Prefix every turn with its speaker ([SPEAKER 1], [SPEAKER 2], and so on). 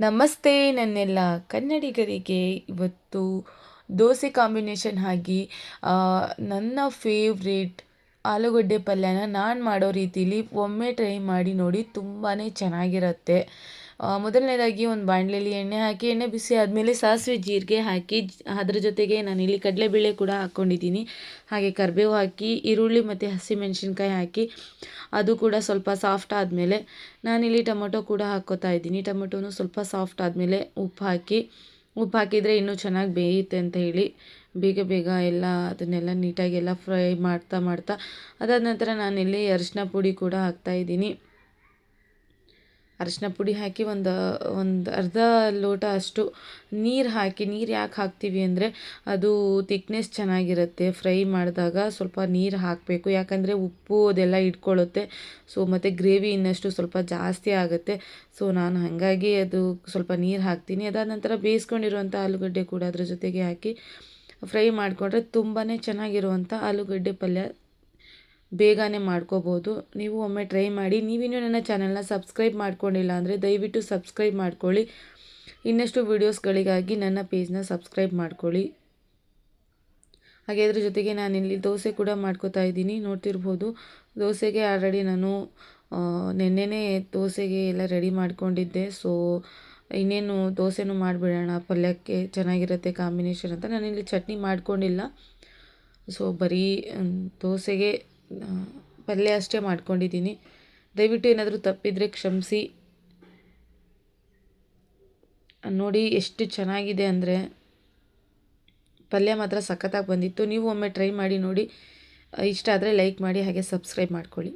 [SPEAKER 1] ನಮಸ್ತೆ ನನ್ನೆಲ್ಲ ಕನ್ನಡಿಗರಿಗೆ. ಇವತ್ತು ದೋಸೆ ಕಾಂಬಿನೇಷನ್ ಆಗಿ ನನ್ನ ಫೇವ್ರೇಟ್ ಆಲೂಗಡ್ಡೆ ಪಲ್ಯನ ನಾನು ಮಾಡೋ ರೀತಿಲಿ ಒಮ್ಮೆ ಟ್ರೈ ಮಾಡಿ ನೋಡಿ, ತುಂಬಾ ಚೆನ್ನಾಗಿರುತ್ತೆ. ಮೊದಲನೇದಾಗಿ ಒಂದು ಬಾಣಲೆಯಲ್ಲಿ ಎಣ್ಣೆ ಹಾಕಿ, ಎಣ್ಣೆ ಬಿಸಿ ಆದಮೇಲೆ ಸಾಸಿವೆ ಜೀರಿಗೆ ಹಾಕಿ, ಅದ್ರ ಜೊತೆಗೆ ನಾನಿಲ್ಲಿ ಕಡಲೆಬೇಳೆ ಕೂಡ ಹಾಕ್ಕೊಂಡಿದ್ದೀನಿ. ಹಾಗೆ ಕರಿಬೇವು ಹಾಕಿ, ಈರುಳ್ಳಿ ಮತ್ತು ಹಸಿಮೆಣಸಿನ್ಕಾಯಿ ಹಾಕಿ, ಅದು ಕೂಡ ಸ್ವಲ್ಪ ಸಾಫ್ಟ್ ಆದಮೇಲೆ ನಾನಿಲ್ಲಿ ಟೊಮೊಟೊ ಕೂಡ ಹಾಕ್ಕೋತಾ ಇದ್ದೀನಿ. ಟೊಮೊಟೊನು ಸ್ವಲ್ಪ ಸಾಫ್ಟ್ ಆದಮೇಲೆ ಉಪ್ಪು ಹಾಕಿದರೆ ಇನ್ನೂ ಚೆನ್ನಾಗಿ ಬೇಯುತ್ತೆ ಅಂತ ಹೇಳಿ ಬೇಗ ಬೇಗ ಅದನ್ನೆಲ್ಲ ನೀಟಾಗೆಲ್ಲ ಫ್ರೈ ಮಾಡ್ತಾ ಅದಾದ ನಂತರ ನಾನಿಲ್ಲಿ ಅರಿಶಿನ ಪುಡಿ ಕೂಡ ಹಾಕ್ತಾಯಿದ್ದೀನಿ. ಅರಿಶಿನ ಪುಡಿ ಹಾಕಿ ಒಂದು ಅರ್ಧ ಲೋಟ ಅಷ್ಟು ನೀರು ಹಾಕಿ. ನೀರು ಯಾಕೆ ಹಾಕ್ತೀವಿ ಅಂದರೆ ಅದು ತಿಕ್ನೆಸ್ ಚೆನ್ನಾಗಿರುತ್ತೆ. ಫ್ರೈ ಮಾಡಿದಾಗ ಸ್ವಲ್ಪ ನೀರು ಹಾಕಬೇಕು, ಯಾಕಂದರೆ ಉಪ್ಪು ಅದೆಲ್ಲ ಇಟ್ಕೊಳ್ಳುತ್ತೆ. ಸೊ ಮತ್ತು ಗ್ರೇವಿ ಇನ್ನಷ್ಟು ಸ್ವಲ್ಪ ಜಾಸ್ತಿ ಆಗುತ್ತೆ. ಸೊ ನಾನು ಹಾಗಾಗಿ ಅದು ಸ್ವಲ್ಪ ನೀರು ಹಾಕ್ತೀನಿ. ಅದಾದ ನಂತರ ಬೇಯಿಸ್ಕೊಂಡಿರುವಂಥ ಆಲೂಗಡ್ಡೆ ಕೂಡ ಅದ್ರ ಜೊತೆಗೆ ಹಾಕಿ ಫ್ರೈ ಮಾಡಿಕೊಂಡ್ರೆ ತುಂಬಾ ಚೆನ್ನಾಗಿರುವಂಥ ಆಲೂಗಡ್ಡೆ ಪಲ್ಯ ಬೇಗನೆ ಮಾಡ್ಕೋಬೋದು. ನೀವು ಒಮ್ಮೆ ಟ್ರೈ ಮಾಡಿ. ನೀವಿನ್ನೂ ನನ್ನ ಚಾನಲ್ನ ಸಬ್ಸ್ಕ್ರೈಬ್ ಮಾಡ್ಕೊಂಡಿಲ್ಲ ಅಂದರೆ ದಯವಿಟ್ಟು ಸಬ್ಸ್ಕ್ರೈಬ್ ಮಾಡ್ಕೊಳ್ಳಿ. ಇನ್ನಷ್ಟು ವೀಡಿಯೋಸ್ಗಳಿಗಾಗಿ ನನ್ನ ಪೇಜ್ನ ಸಬ್ಸ್ಕ್ರೈಬ್ ಮಾಡ್ಕೊಳ್ಳಿ. ಹಾಗೆ ಅದ್ರ ಜೊತೆಗೆ ನಾನಿಲ್ಲಿ ದೋಸೆ ಕೂಡ ಮಾಡ್ಕೋತಾ ಇದ್ದೀನಿ. ನೋಡ್ತಿರ್ಬೋದು, ದೋಸೆಗೆ ಆಲ್ರೆಡಿ ನಾನು ನೆನ್ನೆನೇ ದೋಸೆಗೆ ಎಲ್ಲ ರೆಡಿ ಮಾಡ್ಕೊಂಡಿದ್ದೆ. ಸೊ ಇನ್ನೇನು ದೋಸೆನೂ ಮಾಡಿಬಿಡೋಣ, ಪಲ್ಯಕ್ಕೆ ಚೆನ್ನಾಗಿರುತ್ತೆ ಕಾಂಬಿನೇಷನ್ ಅಂತ ನಾನಿಲ್ಲಿ ಚಟ್ನಿ ಮಾಡ್ಕೊಂಡಿಲ್ಲ. ಸೊ ಬರೀ ದೋಸೆಗೆ ಪಲ್ಯ ಅಷ್ಟೇ ಮಾಡ್ಕೊಂಡಿದ್ದೀನಿ. ದಯವಿಟ್ಟು ಏನಾದರೂ ತಪ್ಪಿದರೆ ಕ್ಷಮಿಸಿ. ನೋಡಿ ಎಷ್ಟು ಚೆನ್ನಾಗಿದೆ ಅಂದರೆ ಪಲ್ಯ ಮಾತ್ರ ಸಖತ್ತಾಗಿ ಬಂದಿತ್ತು. ನೀವು ಒಮ್ಮೆ ಟ್ರೈ ಮಾಡಿ ನೋಡಿ. ಇಷ್ಟ ಆದರೆ ಲೈಕ್ ಮಾಡಿ, ಹಾಗೆ ಸಬ್ಸ್ಕ್ರೈಬ್ ಮಾಡ್ಕೊಳ್ಳಿ.